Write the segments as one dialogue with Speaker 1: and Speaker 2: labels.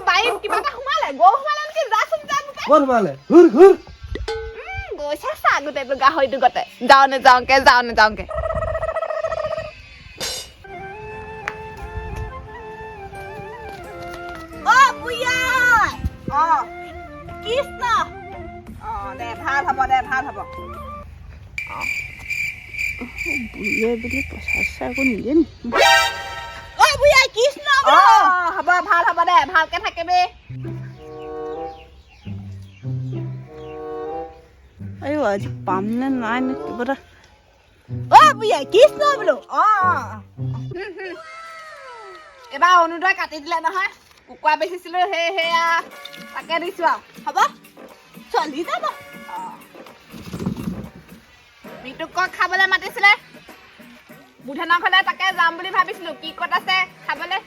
Speaker 1: বাৰীত কিবা এটা সোমালে গৰু সোমালে নেকি যাচোন যা
Speaker 2: ক'ত সোমালে ঘূৰ
Speaker 1: গৈছে চা গোটেইটো গাহৰিটো গতে যাওঁ নেযাওঁকে কৃষ্ণ দে ভাল হ'ব
Speaker 3: বুঢ়ীয়ে বুলি পইচা একো নিদিয়ে নি
Speaker 1: বুঢ়ী কৃষ্ণ হ'ব ভাল হ'ব দে ভালকে থাকিবি
Speaker 3: আজি পাম নে নাই নে কিবা এটা
Speaker 1: বুঢ়ী কৃষ্ণ বোলো এবাৰ অৰুণোদয় কাটি দিলে নহয় কুকুৰা বেচিছিলো সেয়া তাকে দিছো আৰু হ'ব চলি যাব মৃত্যুকক খাবলৈ মাতিছিলে বুধনৰ ঘৰলে তাকে যাম বুলি ভাবিছিলো কি ক'ত আছে খাবলৈ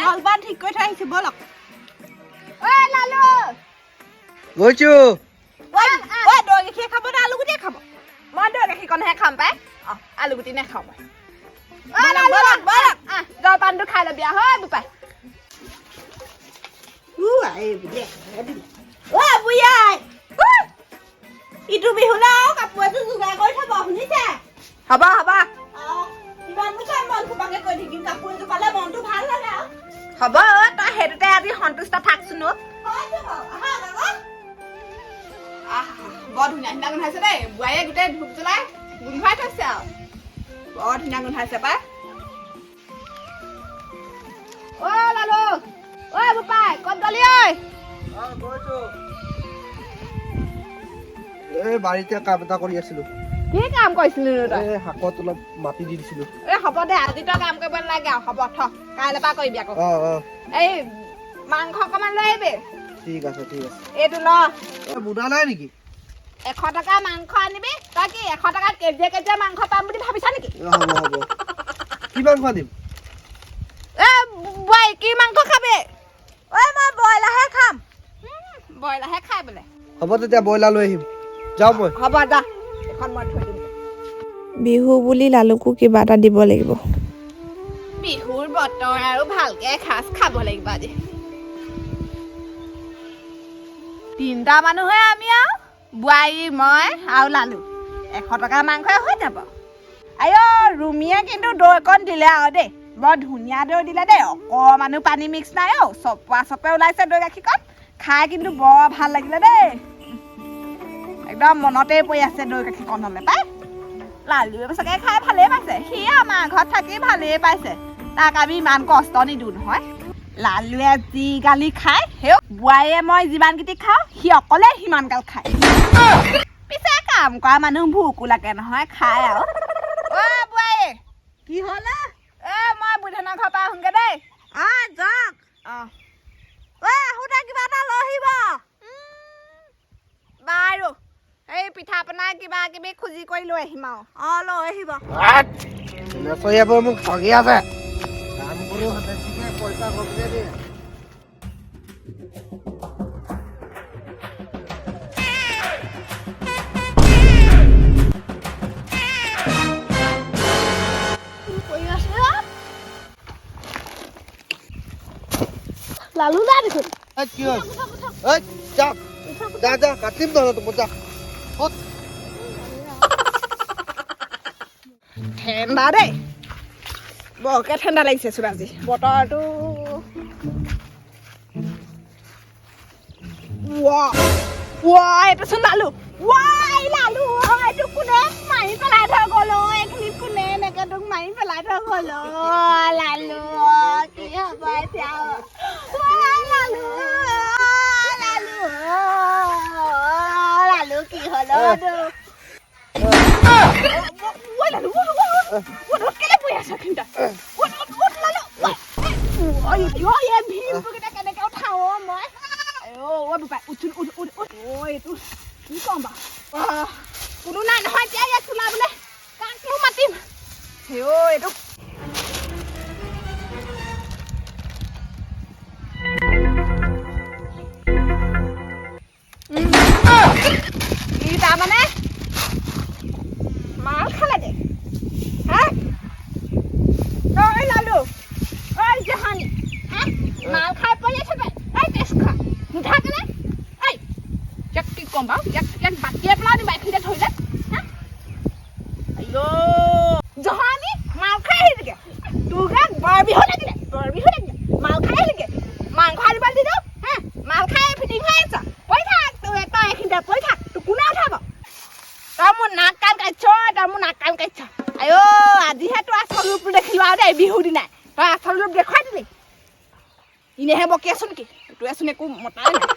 Speaker 3: জলপান ঠিক কৰি থৈ আহিছো ব'লক
Speaker 1: লালু
Speaker 2: গৈছো
Speaker 1: দৈ গাখীৰ খাব নে আলু গুটিয়ে খাব মই দৈ গাখীৰকণহে খাম পাই আলু গুটি নাখাওঁ মই জলপানটো খাই ল'বি হয় বোপাই
Speaker 3: ইটো বিহুলৈ কাপোৰ এযোৰ যোগাৰ কৰি থব শুনিছে
Speaker 1: হ'ব
Speaker 3: কিমান বছৰ মন খোপাকে কৈ থাকিম কাপোৰ এযোৰ পালে মনটো ভাল লাগে
Speaker 1: হ'ব তই সেইটোতে আজি সন্তুষ্ট থাকচোন বৰ ধুনীয়া গোন্ধাইছে দেই বোৱাৰীয়ে গোটেই ধূপ জ্বলাই গোন্ধাই থৈছে আৰু বৰ ধুনীয়া গোন্ধাইছে পাই লালু বোপাই ক'ত গলি ঐ
Speaker 2: এই বাৰীতে কাম এটা কৰি আছিলো
Speaker 1: কি কাম কৰিছিলি তই
Speaker 2: শাকত অলপ মাটি দি দিছিলো
Speaker 1: হ'ব দে আজি তই কাম কৰিব নালাগে আৰু হ'ব কাইলৈ পৰা কৰিবি আকৌ এই মাংস অকণমান লৈ আহিবি
Speaker 2: ঠিক আছে
Speaker 1: এইটো ল
Speaker 2: বুঢ়া নাই নেকি
Speaker 1: 100 টকা মাংস আনিবি তই কি 100 টকাত কেজিয়ে মাংস পাম বুলি ভাবিছা নেকি
Speaker 2: হ'ব কি মাংস দিম
Speaker 1: বোৱাৰী কি মাংস খাবি মই ব্ৰইলাৰহে খাম ব্ৰইলাৰহে খাই বোলে
Speaker 2: হ'ব তেতিয়া ব্ৰইলাৰ লৈ আহিম যাওঁ মই
Speaker 1: হ'ব যা এখন মই থৈ দিম
Speaker 4: বিহু বুলি লালুকো কিবা এটা দিব লাগিব
Speaker 1: বিহুৰ বতৰ আৰু ভালকে এসাঁজ খাব লাগিব আজি 3টা মানুহে আমি আৰু বোৱাৰী মই আৰু লালু 100 টকা মাংসই হৈ যাব ৰুমিয়ে কিন্তু দৈকণ দিলে আৰু দেই বৰ ধুনীয়া দৈ দিলে দেই অকণমানো পানী মিক্স নাই চপে ওলাইছে দৈ গাখীৰকণ খাই কিন্তু বৰ ভাল লাগিলে দেই একদম মনতে পৰি আছে দৈ গাখীৰকণ হ'লে পাই লালুৱে চাগে খাই ভালেই পাইছে সি আমাৰ ঘৰত থাকি ভালেই পাইছে তাক আমি ইমান কষ্ট নিদিওঁ নহয় লালুৱে যি গালি খায় সেই বোৱাৰীয়ে মই যিমানকেইটি খাওঁ সি অকলে সিমান গাল খায় পিছে কাম কৰা মানুহ ভোকো লাগে নহয় খাই আৰু বোৱাৰী
Speaker 3: কি হ'ল
Speaker 1: মই বুধনৰ ঘৰৰ পৰা আহোঁগে দেই
Speaker 3: যাওক আহোঁতে কিবা এটা লৈ আহিব
Speaker 1: বাৰু এই পিঠা পনা কিবা কিবি খুজি কৰি লৈ আহিম আৰু
Speaker 3: লৈ আহিব
Speaker 2: মোক ঠগি আছে কাম কৰি পইচা কমকে দিয়ে
Speaker 1: লালু যা দেখোন
Speaker 2: কি হ'ল যা কাটিম নহ'লে তোমাৰ যা
Speaker 1: ঠাণ্ডা দেই বৰকে ঠাণ্ডা লাগিছে চোন আজি বতৰটো এইটো চোন লালু লালু এইটো কোনে মাৰি পেলাই থৈ গ'ল এইখিনি কোনে এনেকে তোক মাৰি পেলাই থৈ গ'ল লালু কি হ'ব এতিয়া লালু লালু কি হ'ল কেলে পৰি আছ কিন্তু কেনেকে উঠাও মই বোপাই উঠোন এইটো কি কম বাৰু কোনো নাই নহয় এতিয়া ইয়াত চোলা বোলে কাকনো মাতিম এইটো তাৰমানে মাল খালে দে লালু জাহানি মাল খাই ক'ম বাৰু ইয়াক বাটিয়ে পেলাও নি বাইকখিনিতে থৈ যায় জহানি মাল খাই আহিলেগে তোৰ গাত বৰ বিহু লাগিলে মাল খাই আহিলেগে মাংস আনিবলৈ দি দিওঁ হা মাল খাই ফিটিং হৈ আছ কৈ থাক তই এইখিনিতে কৈ থাক তোক কোনে উঠাব তই মোৰ নাক কাণ কাটিছ আইঅ আজিহে তই আচল ৰূপটো দেখিলো আৰু দেই বিহু দিনাই তই আচল ৰূপ দেখুৱাই দিলি এনেহে বকি আছো নেকি তোৱেচোন একো মতাই নাই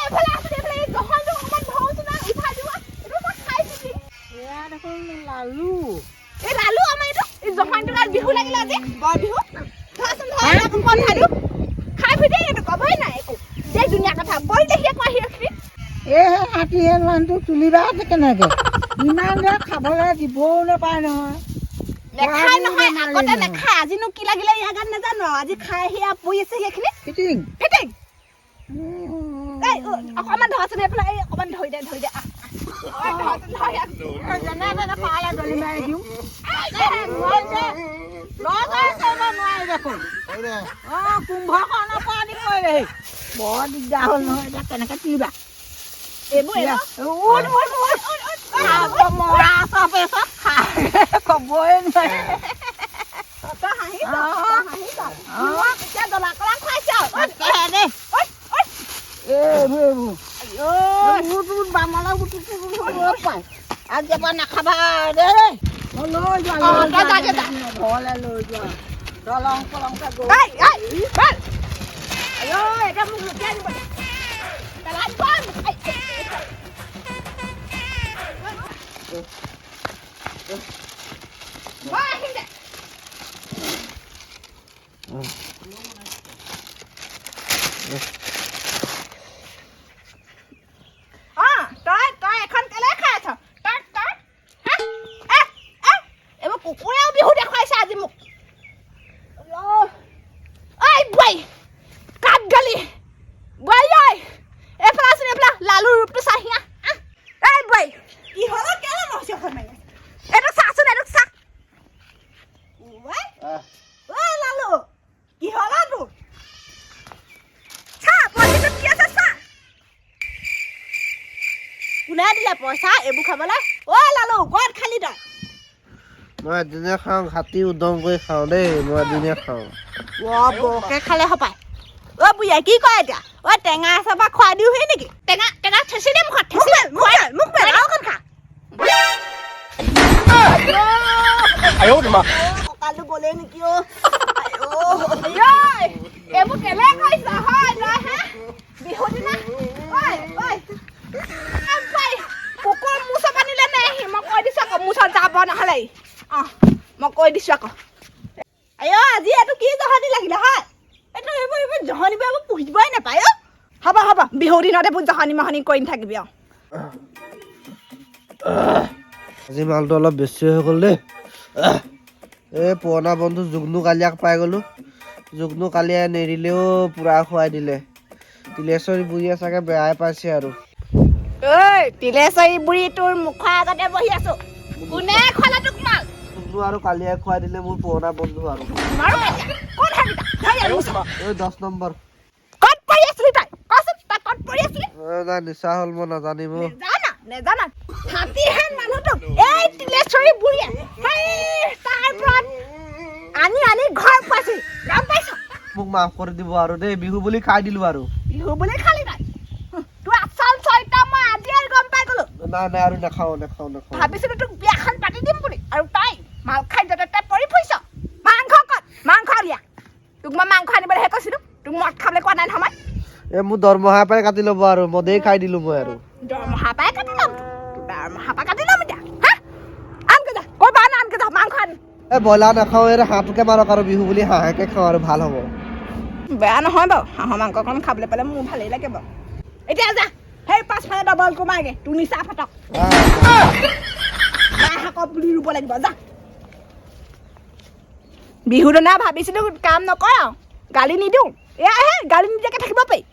Speaker 1: এইফালে আছোন এইফালে জহানটো অকণমান ধৰচোন উঠাই দিবা এইটো মই খাইছো লালু আমাৰ এইটো এই জহানটো গাত বিহু লাগিলে আজি বৰ বিহু ধৰাচোন উঠাই দিওঁ খাই ফিটে এইটো ক'বই নাই একো দেই ধুনীয়া কথা বৰ দেখিয়ে কোৱা হিৰখিনি
Speaker 5: এই হাতীয়ে মানুহটো তুলিবা আছে কেনেকে ইমান যে খাবলৈ দিবও নাপায় নহয়
Speaker 1: নেখাই নহয় আগতে নেখাই আজিনো কি লাগিলে ইয়াৰ গাত নাজানো আজি খাই সেয়া পৰি আছে সেইখিনি
Speaker 5: ফিটিং
Speaker 1: এই অকণমান ধৰাচোন এইফালে এই অকণমান ধৰি দে
Speaker 5: যেনে তেনে পালে দলি মাৰি দিওঁ দেখোন কুম্ভকৰ্ণৰ পৰা আদি কৰি বৰ দিগদাৰ হ'ল নহয় এতিয়া কেনেকে তুলিবা মৰা চব চব ক'বই নোৱাৰে বামলা আজি পৰা নাখাবা দেই লৈ যোৱা ঘৰলৈ লৈ যোৱা দলং পলংকে
Speaker 1: তই এখন কেলে খাই আছ এইবোৰ কুকুৰেও বিহু দেখুৱাইছে আজি মোক ঐ বোৱাই কাট গালি বোৱাই ঐ এইফালে আছোন এইফালে লালুৰ ৰূপটো চাহি এই বোৱাই কি হ'ল কেলে নহৈছে এইটো চাচোন এইটো চা ঐ লালু কি হ'ল তোৰ চা পইচাটোত কি আছে চা কোনে দিলে পইচা এইবোৰ খাবলৈ ঐ লালু ক'ত খালি তই
Speaker 2: মই এদিনে খাওঁ হাতী উদং কৰি খাওঁ দেই মই এদিনে খাওঁ
Speaker 1: বৰকে খালে হপায় বুঢ়াই কি কয় এতিয়া টেঙা আছে বা খুৱাই দিওঁহি নেকি টেঙা থেচি দে মুখত মোক আৰু অকণ খা কঁকালটো গ'লে নেকি এইবোৰ কেলে কৰিছ হয় তই হা বিহু দিনা কুকুৰ মোৰ ওচৰত আনিলে নে মই কৈ দিছো আকৌ মোৰ ওচৰত যাব নহ'লে মই কৈ দিছো আকৌ আজি এইটো কি জহনি লাগিলে হয় এইটো এইবোৰ জহনিবোৰ এইবোৰ পুহিবই নাপায় হ'ব বিহুৰ দিনত এইবোৰ জহনি মহনি কৰি নাথাকিবি
Speaker 2: আজি মালটো অলপ বেছি হৈ গ'ল দেই এই পুৰণা বন্ধু জুগনু কালিয়াক পাই গ'লোঁ জুগনু কালিয়াই নেৰিলেও পূৰা খুৱাই দিলে তিলেশ্বৰী বুঢ়ীয়ে চাগে বেয়াই পাইছে আৰু
Speaker 1: তিলেশ্বৰী বুঢ়ী তোৰ মুখৰ আগতে বহি আছো কোনে খোৱালে তোক মাল
Speaker 2: জুগনু আৰু কালিয়াই খুৱাই দিলে মোৰ পুৰণা বন্ধু আৰু এই 10 নম্বৰ
Speaker 1: ক'ত পৰি আছিলি তই কচোন তই ক'ত পৰি আছিলি
Speaker 2: নাই নিচা হ'ল মই নাজানিম
Speaker 1: নেজানা হাতীহেন মানুহটোক এই তিলেশ্বৰী বুঢ়ীয়ে তাৰ পৰা আনি ঘৰ পাইছিল গম পাইছ
Speaker 2: মোক মাফ কৰি দিব আৰু দেই বিহু বুলি খাই দিলোঁ আৰু
Speaker 1: বিহু বুলি খালি নাই তোৰ আচল চৰিত্ৰ মই আজি আৰু গম পাই গ'লো
Speaker 2: নাই আৰু নাখাওঁ
Speaker 1: ভাবিছিলো তোক বিয়াখন পাতি দিম বুলি আৰু তাই মাল খাই য'তে পৰি ফুৰিছ মাংস ক'ত মাংস দিয়া তোক মই মাংস আনিবলৈহে কৈছিলো তোক মদ খাবলৈ কোৱা নাই নহয়
Speaker 2: মোৰ দৰমহা পাই কাটি ল'ব আৰু মদেই খাই দিলোঁ মই আৰু
Speaker 1: দৰমহা পাই কাটি ল'ম তোৰ দৰমহা পাই কাটি ল'ম এতিয়া হা আনকে যা ক'ৰবা আনকে যা মাংস আন
Speaker 2: ব্ৰইলাৰ নাখাওঁ এই হাঁহটোকে মাৰক আৰু বিহু বুলি হাঁহকে খাওঁ আৰু ভাল হ'ব
Speaker 1: বেয়া নহয় বাৰু হাঁহৰ মাংস অকণ খাবলৈ পালে মোৰ ভালেই লাগে বাৰু এতিয়া যা সেই পাছফালে ডবল কোমাৰগে তোৰ নিচা ফাটক শাকক বুলি ৰুব লাগিব যা বিহু দিনা ভাবিছিলো কাম নকৰ গালি নিদিওঁ এয়াহে গালি নিদিয়াকৈ থাকিব পাৰি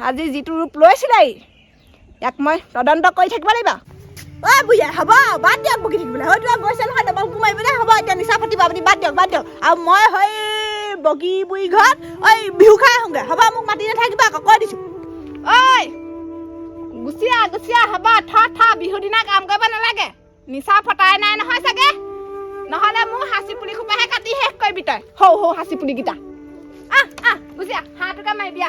Speaker 1: আজি যিটো ৰূপ লৈছিলে ইয়াক মই তদন্ত কৰি থাকিব লাগিব বুঢ়া হ'ব বাদ দিয়ক বকি থাকিবলৈ হয়তো গৈছে নহয় ডবল কোমাৰিবলৈ হ'ব এতিয়া নিচা ফাটিব আপুনি বাদ দিয়ক আৰু মই সেই বগী বুঢ়ী ঘৰত বিহু খাই আহোঁগৈ হ'ব মোক মাতি নাথাকিবা আকৌ কৈ দিছোঁ ঐ গুচিয়া হ'ব থ বিহু দিনা কাম কৰিব নালাগে নিচা ফটাই নাই নহয় চাগে নহ'লে মোৰ হাঁচি পুলি সোপাহে কাটি শেষ কৰিবি তই সৌ হাঁচি পুলিকেইটা গুচিয়া হাঁহটোকে মাৰিবি